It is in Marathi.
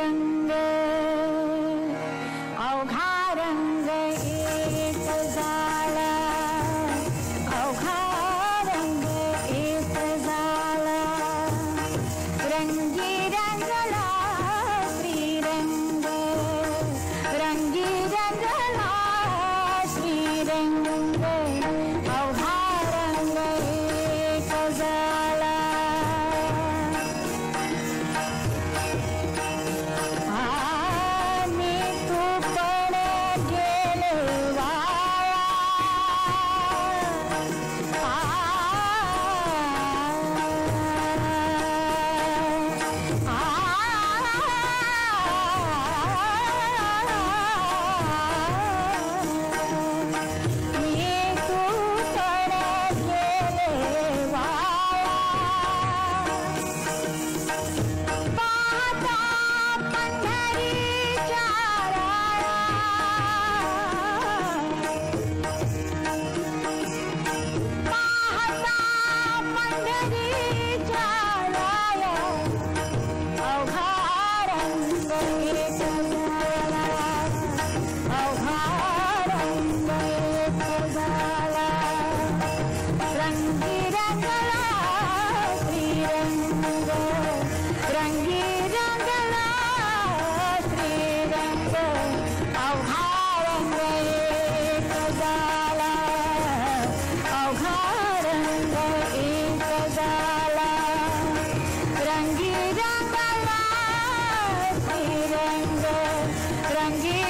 रंग अवघा रंग एक झाला, अवघा रंग एक झाला, रंगी रंगला श्रीरंग, रंगी रंगला श्रीरंग, अवघा रंग एक झाला. आणि तू पण गेले वाया, रंगी रंगला श्रीरंग, रंगी रंगला श्रीरंग, अवघा रंग एक झाला, अवघा रंग एक झाला, रंगी रंगला श्रीरंग, रंगी